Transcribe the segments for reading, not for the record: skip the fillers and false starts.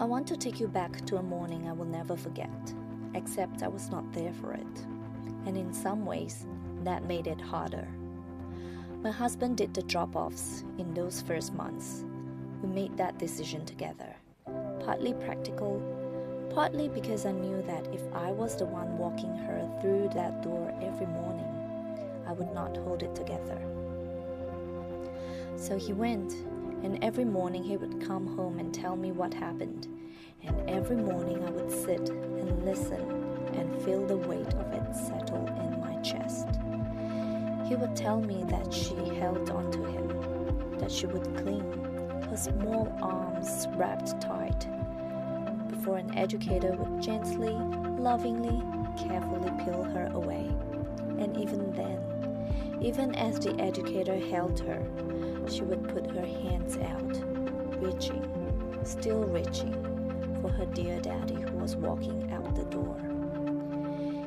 I want to take you back to a morning I will never forget, except I was not there for it. And in some ways, that made it harder. My husband did the drop-offs in those first months. We made that decision together. Partly practical, partly because I knew that if I was the one walking her through that door every morning, I would not hold it together. So he went, and every morning he would come home and tell me what happened. And every morning I would sit and listen and feel the weight of it settle in my chest. He would tell me that she held on to him, that she would cling, her small arms wrapped tight, before an educator would gently, lovingly, carefully peel her away. And even then, even as the educator held her, she would put her hands out, reaching, still reaching, for her dear daddy who was walking out the door.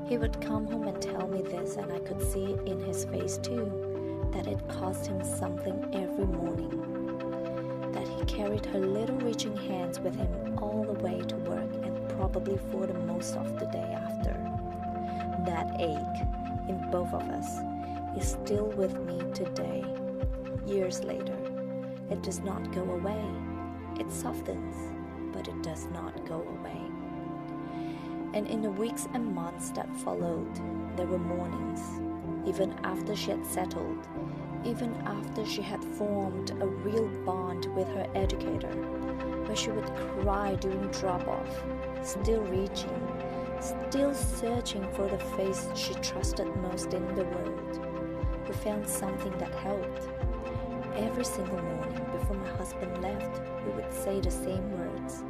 He would come home and tell me this, and I could see it in his face too, that it cost him something every morning, that he carried her little reaching hands with him all the way to work and probably for the most of the day after. That ache in both of us is still with me today, years later. It does not go away. It softens, but it does not go away. And in the weeks and months that followed, there were mornings, even after she had settled, even after she had formed a real bond with her educator, where she would cry during drop-off, still reaching, still searching for the face she trusted most in the world. We found something that helped. Every single morning before my husband left, we would say the same words.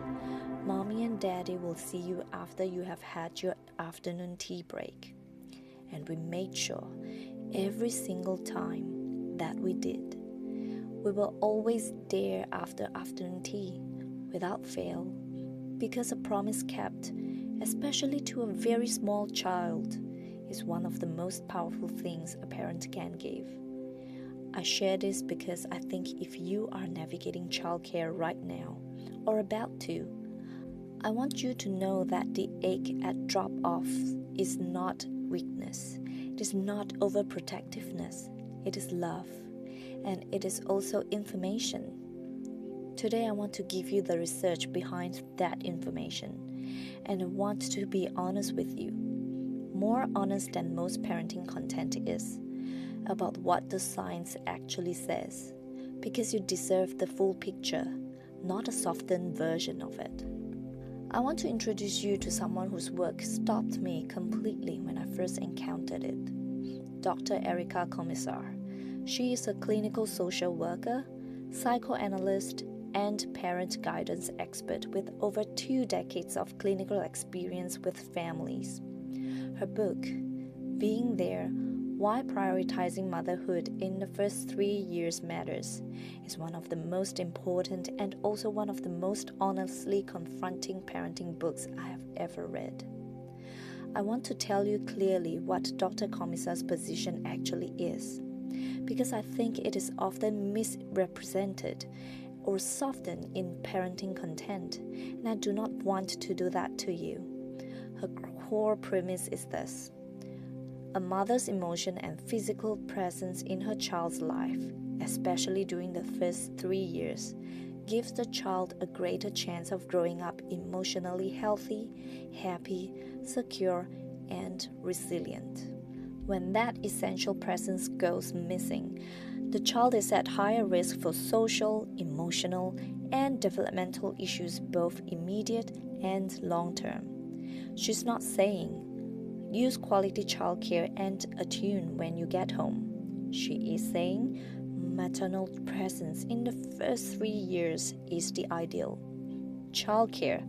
Mommy and Daddy will see you after you have had your afternoon tea break. And we made sure every single time that we did. We were always there after afternoon tea, without fail, because a promise kept, especially to a very small child, is one of the most powerful things a parent can give. I share this because I think if you are navigating childcare right now, or about to, I want you to know that the ache at drop-off is not weakness. It is not overprotectiveness. It is love. And it is also information. Today I want to give you the research behind that information. And I want to be honest with you. More honest than most parenting content is. About what the science actually says. Because you deserve the full picture, not a softened version of it. I want to introduce you to someone whose work stopped me completely when I first encountered it. Dr Erica Komisar. She is a clinical social worker, psychoanalyst, and parent guidance expert with over 2 decades of clinical experience with families. Her book, Being There, Why Prioritizing Motherhood in the First 3 Years Matters, is one of the most important and also one of the most honestly confronting parenting books I have ever read. I want to tell you clearly what Dr. Komisar's position actually is, because I think it is often misrepresented or softened in parenting content, and I do not want to do that to you. Her core premise is this. A mother's emotion and physical presence in her child's life, especially during the first 3 years, gives the child a greater chance of growing up emotionally healthy, happy, secure, and resilient. When that essential presence goes missing, the child is at higher risk for social, emotional, and developmental issues, both immediate and long-term. She's not saying, use quality childcare and attune when you get home. She is saying maternal presence in the first 3 years is the ideal. Childcare,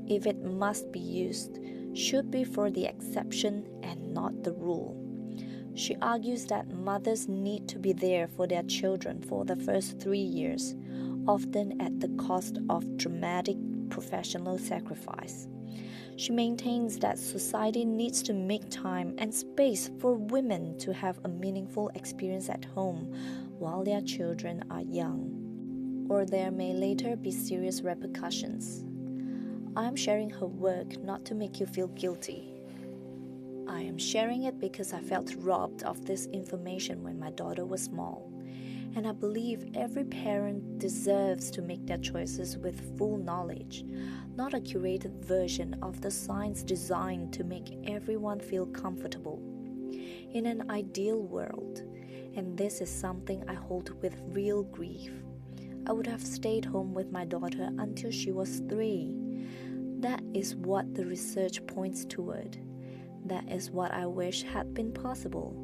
if it must be used, should be for the exception and not the rule. She argues that mothers need to be there for their children for the first 3 years, often at the cost of dramatic professional sacrifice. She maintains that society needs to make time and space for women to have a meaningful experience at home while their children are young, or there may later be serious repercussions. I'm sharing her work not to make you feel guilty. I am sharing it because I felt robbed of this information when my daughter was small. And I believe every parent deserves to make their choices with full knowledge, not a curated version of the science designed to make everyone feel comfortable. In an ideal world, and this is something I hold with real grief, I would have stayed home with my daughter until she was 3. That is what the research points toward. That is what I wish had been possible.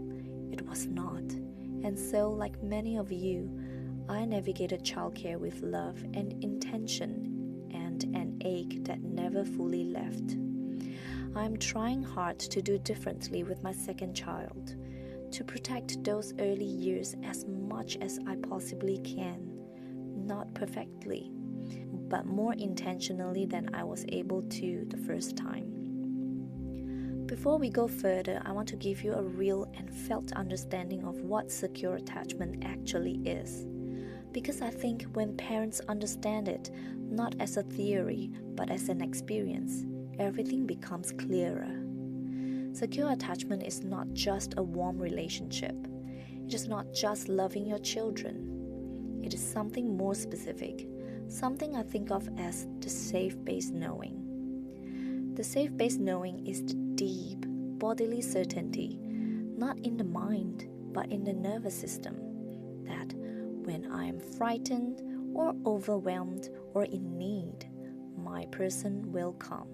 It was not. And so, like many of you, I navigated childcare with love and intention and an ache that never fully left. I'm trying hard to do differently with my second child, to protect those early years as much as I possibly can. Not perfectly, but more intentionally than I was able to the first time. Before we go further, I want to give you a real and felt understanding of what secure attachment actually is. Because I think when parents understand it, not as a theory, but as an experience, everything becomes clearer. Secure attachment is not just a warm relationship. It is not just loving your children. It is something more specific, something I think of as the safe-based knowing. The safe-based knowing is the deep, bodily certainty, not in the mind, but in the nervous system, that when I am frightened or overwhelmed or in need, my person will come.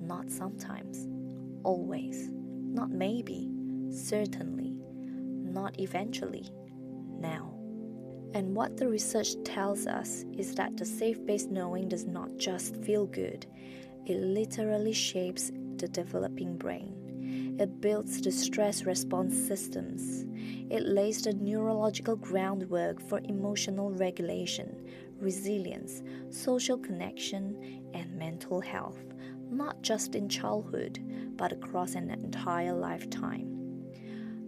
Not sometimes, always, not maybe, certainly, not eventually, now. And what the research tells us is that the safe-based knowing does not just feel good. It literally shapes the developing brain. It builds the stress response systems. It lays the neurological groundwork for emotional regulation, resilience, social connection, and mental health, not just in childhood, but across an entire lifetime.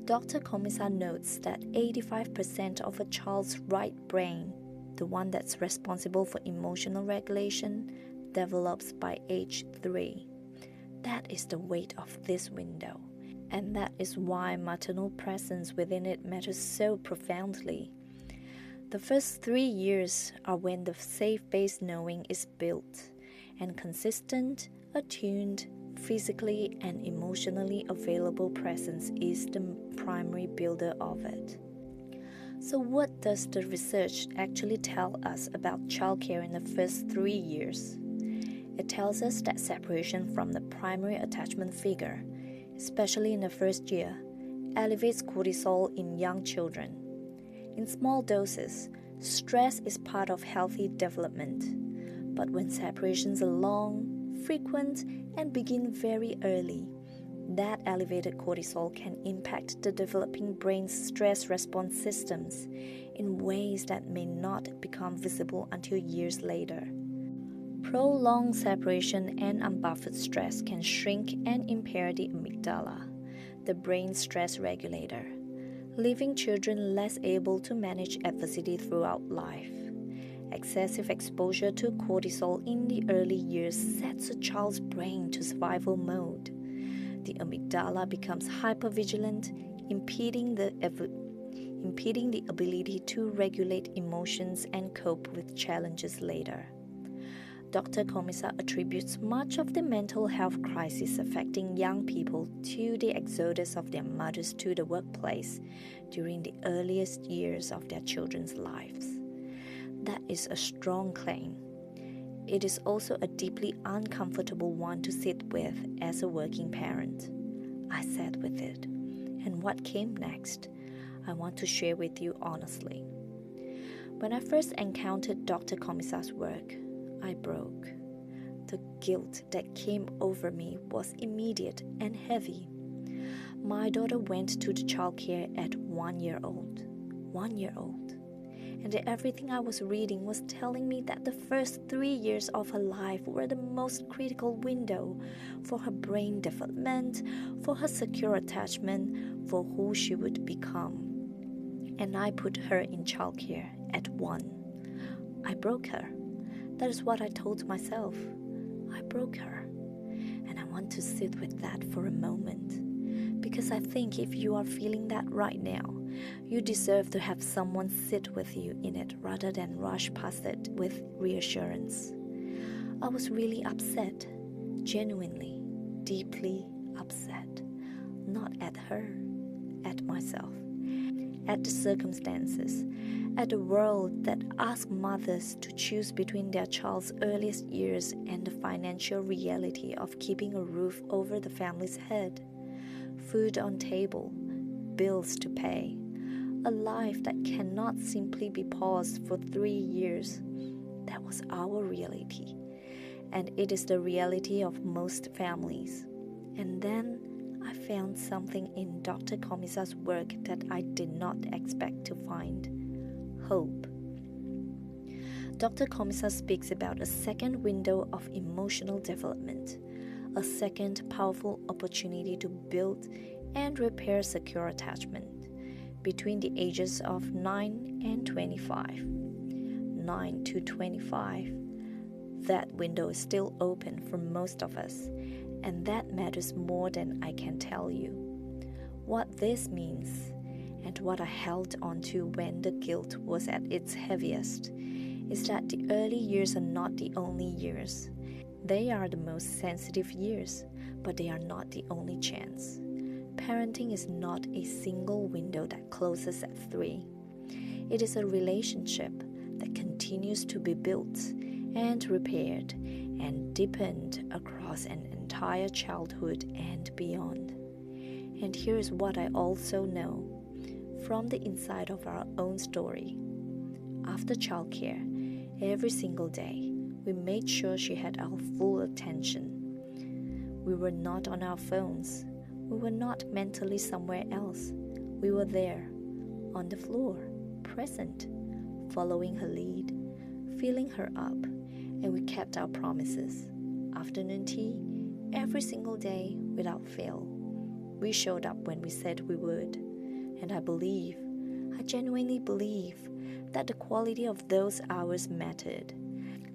Dr. Komisar notes that 85% of a child's right brain, the one that's responsible for emotional regulation, develops by age 3. That is the weight of this window, and that is why maternal presence within it matters so profoundly. The first 3 years are when the safe-based knowing is built, and consistent, attuned, physically and emotionally available presence is the primary builder of it. So what does the research actually tell us about childcare in the first 3 years? It tells us that separation from the primary attachment figure, especially in the first year, elevates cortisol in young children. In small doses, stress is part of healthy development. But when separations are long, frequent, and begin very early, that elevated cortisol can impact the developing brain's stress response systems in ways that may not become visible until years later. Prolonged separation and unbuffered stress can shrink and impair the amygdala, the brain's stress regulator, leaving children less able to manage adversity throughout life. Excessive exposure to cortisol in the early years sets a child's brain to survival mode. The amygdala becomes hypervigilant, impeding the ability to regulate emotions and cope with challenges later. Dr. Komisar attributes much of the mental health crisis affecting young people to the exodus of their mothers to the workplace during the earliest years of their children's lives. That is a strong claim. It is also a deeply uncomfortable one to sit with as a working parent. I sat with it, and what came next, I want to share with you honestly. When I first encountered Dr. Komisar's work, I broke. The guilt that came over me was immediate and heavy. My daughter went to the childcare at 1 year old. 1 year old. And everything I was reading was telling me that the first 3 years of her life were the most critical window for her brain development, for her secure attachment, for who she would become. And I put her in childcare at 1. I broke her. That is what I told myself. I broke her. And I want to sit with that for a moment. Because I think if you are feeling that right now, you deserve to have someone sit with you in it rather than rush past it with reassurance. I was really upset, genuinely, deeply upset. Not at her, at myself, at the circumstances, at the world that asks mothers to choose between their child's earliest years and the financial reality of keeping a roof over the family's head, food on table, bills to pay, a life that cannot simply be paused for 3 years. That was our reality, and it is the reality of most families. And then I found something in Dr. Komisar's work that I did not expect to find: hope. Dr. Komisar speaks about a second window of emotional development, a second powerful opportunity to build and repair secure attachment between the ages of 9 and 25. 9 to 25. That window is still open for most of us, and that matters more than I can tell you. What this means, and what I held on to when the guilt was at its heaviest, is that the early years are not the only years. They are the most sensitive years, but they are not the only chance. Parenting is not a single window that closes at 3. It is a relationship that continues to be built and repaired and deepened across an entire childhood and beyond. And here is what I also know from the inside of our own story. After childcare, every single day, we made sure she had our full attention. We were not on our phones. We were not mentally somewhere else. We were there, on the floor, present, following her lead, filling her up, and we kept our promises. Afternoon tea, every single day without fail. We showed up when we said we would, and I genuinely believe that the quality of those hours mattered,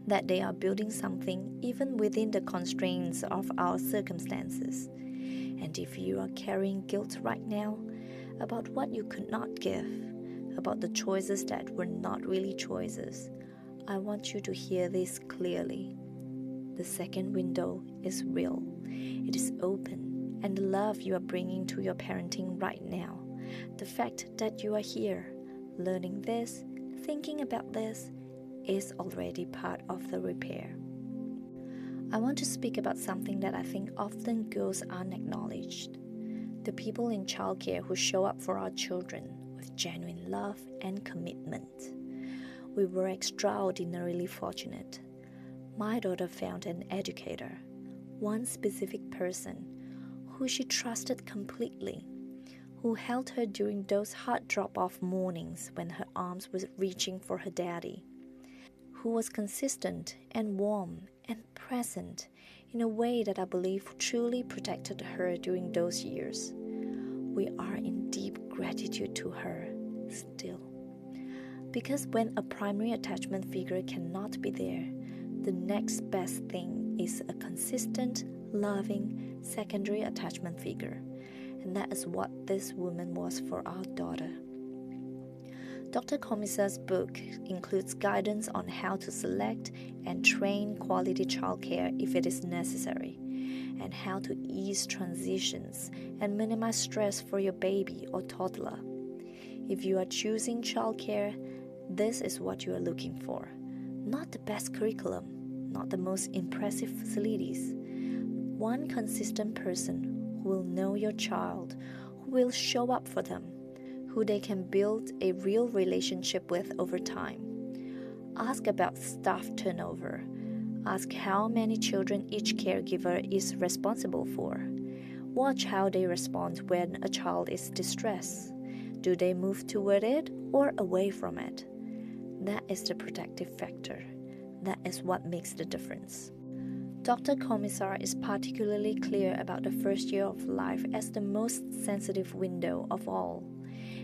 that they are building something even within the constraints of our circumstances. And if you are carrying guilt right now about what you could not give, about the choices that were not really choices, I want you to hear this clearly. The second window is real. It is open, and the love you are bringing to your parenting right now, the fact that you are here, learning this, thinking about this, is already part of the repair. I want to speak about something that I think often goes unacknowledged. The people in childcare who show up for our children with genuine love and commitment. We were extraordinarily fortunate. My daughter found an educator, one specific person, who she trusted completely, who held her during those hard drop-off mornings when her arms were reaching for her daddy, who was consistent and warm and present in a way that I believe truly protected her during those years. We are in deep gratitude to her still. Because when a primary attachment figure cannot be there, the next best thing is a consistent, loving, secondary attachment figure. And that is what this woman was for our daughter. Dr. Komisar's book includes guidance on how to select and train quality childcare if it is necessary, and how to ease transitions and minimize stress for your baby or toddler. If you are choosing childcare, this is what you are looking for. Not the best curriculum, not the most impressive facilities. One consistent person who will know your child, who will show up for them, who they can build a real relationship with over time. Ask about staff turnover. Ask how many children each caregiver is responsible for. Watch how they respond when a child is distressed. Do they move toward it or away from it? That is the protective factor. That is what makes the difference. Dr. Komisar is particularly clear about the first year of life as the most sensitive window of all.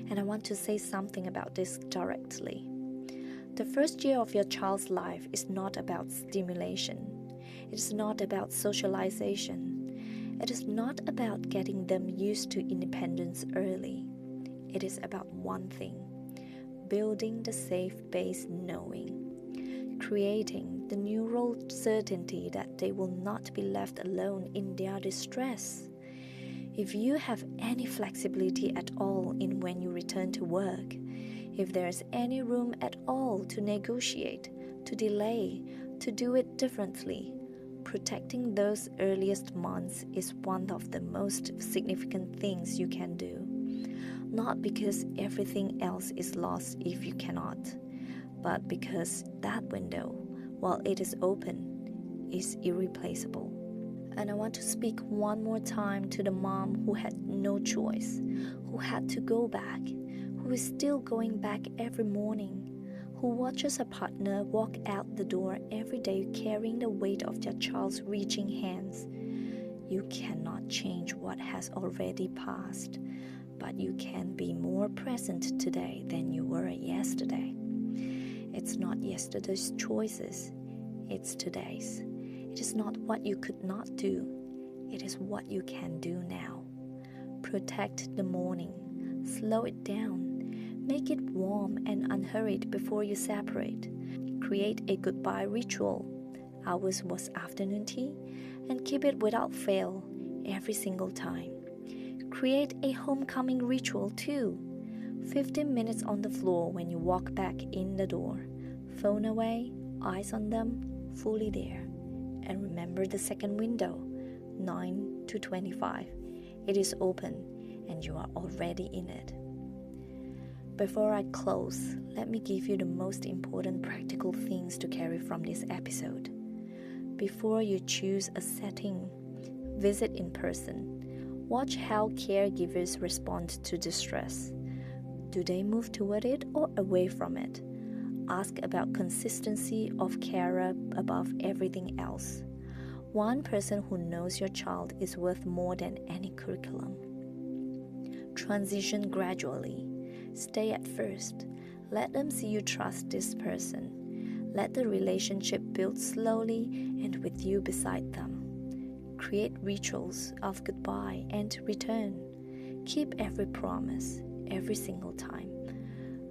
And I want to say something about this directly. The first year of your child's life is not about stimulation. It is not about socialization. It is not about getting them used to independence early. It is about one thing: building the safe base knowing, creating the neural certainty that they will not be left alone in their distress. If you have any flexibility at all in when you return to work, if there is any room at all to negotiate, to delay, to do it differently, protecting those earliest months is one of the most significant things you can do. Not because everything else is lost if you cannot, but because that window, while it is open, is irreplaceable. And I want to speak one more time to the mom who had no choice, who had to go back, who is still going back every morning, who watches her partner walk out the door every day carrying the weight of their child's reaching hands. You cannot change what has already passed, but you can be more present today than you were yesterday. It's not yesterday's choices, it's today's. It is not what you could not do, it is what you can do now. Protect the morning, slow it down, make it warm and unhurried before you separate. Create a goodbye ritual. Ours was afternoon tea, and keep it without fail every single time. Create a homecoming ritual too. 15 minutes on the floor when you walk back in the door. Phone away, eyes on them, fully there. And remember the second window, 9 to 25. It is open and you are already in it. Before I close, let me give you the most important practical things to carry from this episode. Before you choose a setting, visit in person. Watch how caregivers respond to distress. Do they move toward it or away from it? Ask about consistency of carer above everything else. One person who knows your child is worth more than any curriculum. Transition gradually. Stay at first. Let them see you trust this person. Let the relationship build slowly and with you beside them. Create rituals of goodbye and return. Keep every promise, every single time.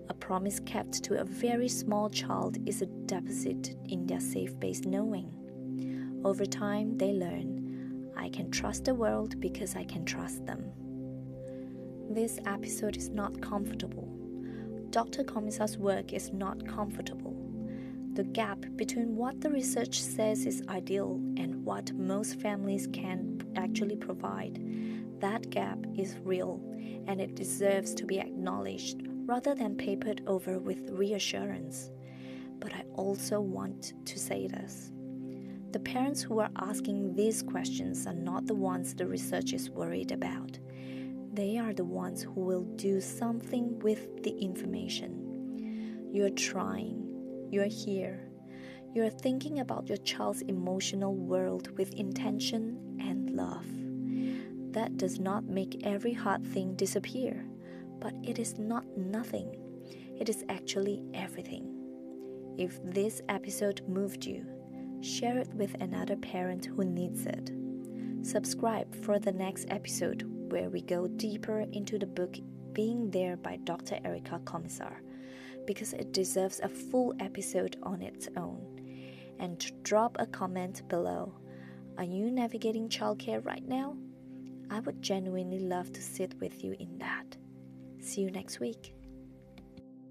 A promise kept to a very small child is a deposit in their safe base knowing. Over time, they learn, I can trust the world because I can trust them. This episode is not comfortable. Dr. Komisar's work is not comfortable. The gap between what the research says is ideal and what most families can actually provide, that gap is real and it deserves to be acknowledged rather than papered over with reassurance. But I also want to say this. The parents who are asking these questions are not the ones the research is worried about. They are the ones who will do something with the information. You're trying. You're here. You're thinking about your child's emotional world with intention and love. That does not make every hard thing disappear, but it is not nothing. It is actually everything. If this episode moved you, share it with another parent who needs it. Subscribe for the next episode where we go deeper into the book Being There by Dr. Erica Komisar, because it deserves a full episode on its own. And drop a comment below. Are you navigating childcare right now? I would genuinely love to sit with you in that. See you next week.